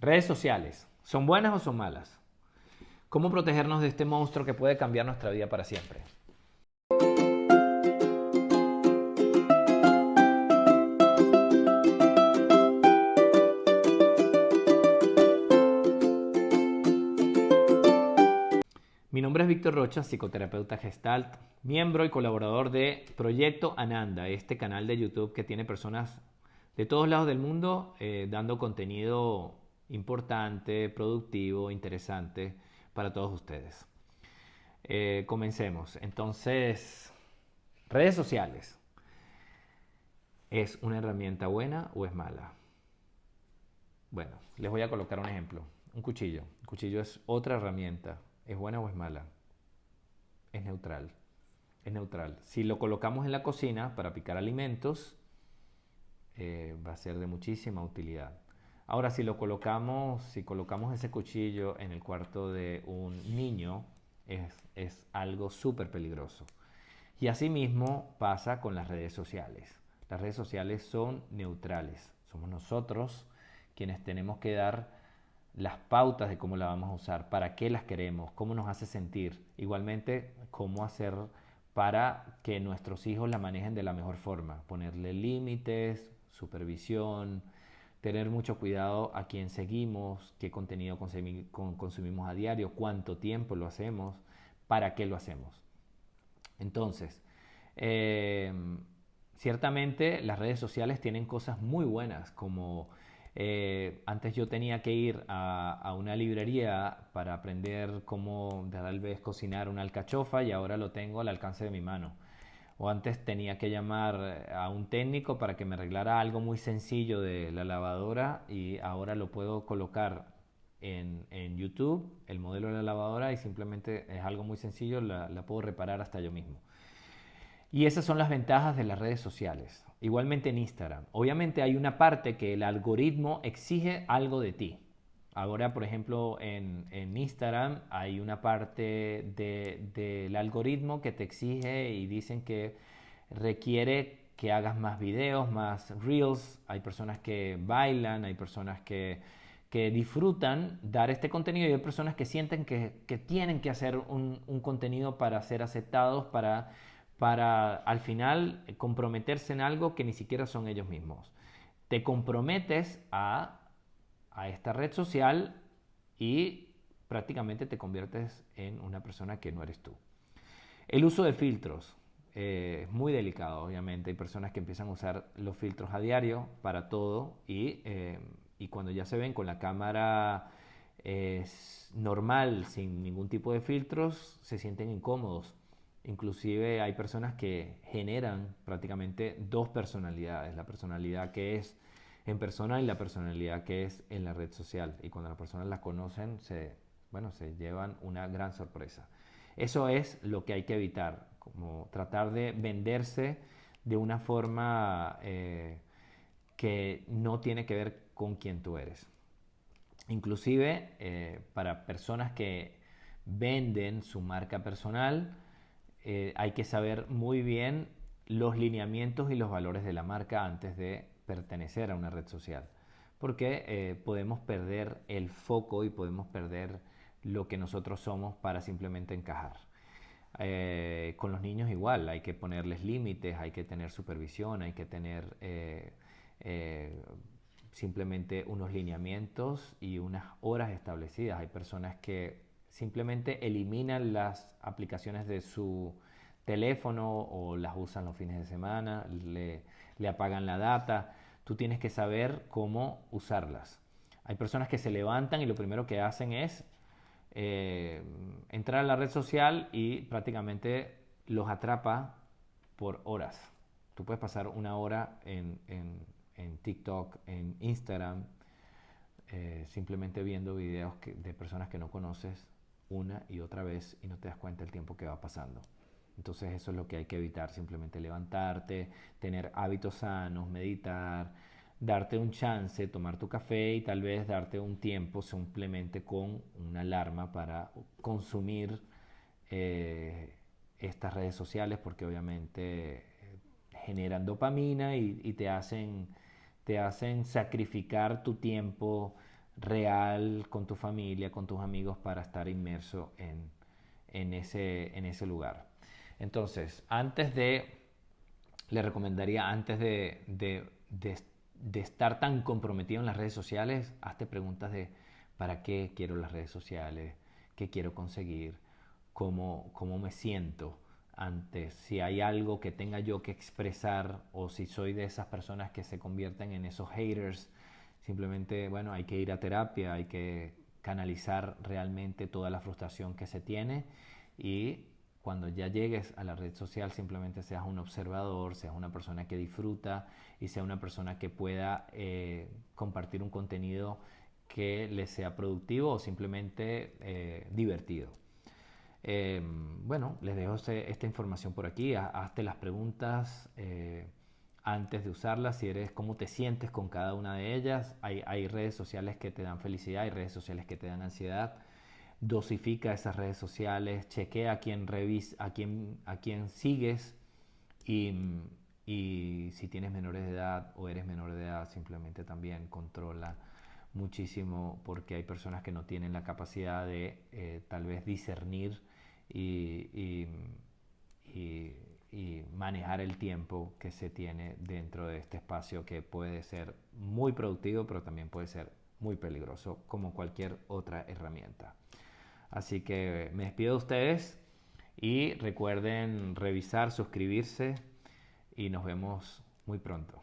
Redes sociales, ¿son buenas o son malas? ¿Cómo protegernos de este monstruo que puede cambiar nuestra vida para siempre? Mi nombre es Víctor Rocha, psicoterapeuta Gestalt, miembro y colaborador de Proyecto Ananda, este canal de YouTube que tiene personas de todos lados del mundo dando contenido importante, productivo, interesante para todos ustedes. Comencemos. Entonces, redes sociales. ¿Es una herramienta buena o es mala? Bueno, les voy a colocar un ejemplo. Un cuchillo. Un cuchillo es otra herramienta. ¿Es buena o es mala? Es neutral. Es neutral. Si lo colocamos en la cocina para picar alimentos, va a ser de muchísima utilidad. Ahora, si colocamos ese cuchillo en el cuarto de un niño, es algo súper peligroso. Y asimismo pasa con las redes sociales. Las redes sociales son neutrales. Somos nosotros quienes tenemos que dar las pautas de cómo la vamos a usar, para qué las queremos, cómo nos hace sentir. Igualmente, cómo hacer para que nuestros hijos la manejen de la mejor forma. Ponerle límites, supervisión, tener mucho cuidado a quién seguimos, qué contenido consumimos a diario, cuánto tiempo lo hacemos, para qué lo hacemos. Entonces, eh, ciertamente las redes sociales tienen cosas muy buenas, como antes yo tenía que ir a una librería para aprender cómo tal vez cocinar una alcachofa y ahora lo tengo al alcance de mi mano. O antes tenía que llamar a un técnico para que me arreglara algo muy sencillo de la lavadora y ahora lo puedo colocar en YouTube, el modelo de la lavadora, y simplemente es algo muy sencillo, la puedo reparar hasta yo mismo. Y esas son las ventajas de las redes sociales. Igualmente en Instagram. Obviamente hay una parte que el algoritmo exige algo de ti. Ahora, por ejemplo, en Instagram hay una parte del algoritmo que te exige y dicen que requiere que hagas más videos, más reels. Hay personas que bailan, hay personas que disfrutan dar este contenido y hay personas que sienten que tienen que hacer un contenido para ser aceptados, para al final comprometerse en algo que ni siquiera son ellos mismos. Te comprometes a esta red social y prácticamente te conviertes en una persona que no eres tú. El uso de filtros es muy delicado, obviamente. Hay personas que empiezan a usar los filtros a diario para todo y cuando ya se ven con la cámara normal, sin ningún tipo de filtros, se sienten incómodos. Inclusive hay personas que generan prácticamente dos personalidades, la personalidad que es en persona y la personalidad que es en la red social. Y cuando las personas la conocen, bueno, se llevan una gran sorpresa. Eso es lo que hay que evitar, como tratar de venderse de una forma que no tiene que ver con quién tú eres. Inclusive para personas que venden su marca personal, hay que saber muy bien los lineamientos y los valores de la marca antes de pertenecer a una red social. Porque podemos perder el foco y podemos perder lo que nosotros somos para simplemente encajar. Con los niños igual, hay que ponerles límites, hay que tener supervisión, hay que tener eh, simplemente unos lineamientos y unas horas establecidas. Hay personas que simplemente eliminan las aplicaciones de su teléfono o las usan los fines de semana, le apagan la data. Tú tienes que saber cómo usarlas. Hay personas que se levantan y lo primero que hacen es eh, entrar a la red social y prácticamente los atrapa por horas. Tú puedes pasar una hora en TikTok, en Instagram, simplemente viendo videos de personas que no conoces una y otra vez y no te das cuenta el tiempo que va pasando. Entonces eso es lo que hay que evitar, simplemente levantarte, tener hábitos sanos, meditar, darte un chance, tomar tu café y tal vez darte un tiempo simplemente con una alarma para consumir estas redes sociales porque obviamente generan dopamina y te hacen sacrificar tu tiempo real con tu familia, con tus amigos para estar inmerso en ese lugar. Entonces, le recomendaría antes de estar tan comprometido en las redes sociales, hazte preguntas de ¿para qué quiero las redes sociales? ¿Qué quiero conseguir? ¿Cómo me siento antes? Si hay algo que tenga yo que expresar o si soy de esas personas que se convierten en esos haters, simplemente, bueno, hay que ir a terapia, hay que canalizar realmente toda la frustración que se tiene y cuando ya llegues a la red social simplemente seas un observador, seas una persona que disfruta y sea una persona que pueda compartir un contenido que le sea productivo o simplemente divertido. Bueno, les dejo esta información por aquí. Hazte las preguntas antes de usarlas. Si eres, cómo te sientes con cada una de ellas. Hay redes sociales que te dan felicidad, hay redes sociales que te dan ansiedad. Dosifica esas redes sociales, chequea a quién sigues y, y si tienes menores de edad o eres menor de edad, simplemente también controla muchísimo porque hay personas que no tienen la capacidad de tal vez discernir y, y, y manejar el tiempo que se tiene dentro de este espacio que puede ser muy productivo pero también puede ser muy peligroso como cualquier otra herramienta. Así que me despido de ustedes y recuerden revisar, suscribirse y nos vemos muy pronto.